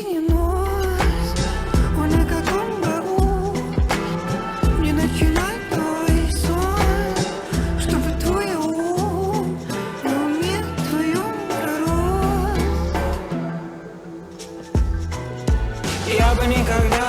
нос, он и как он бару. Не начинай твой сон, чтобы твой ум и умел в твоем пророс. Я бы никогда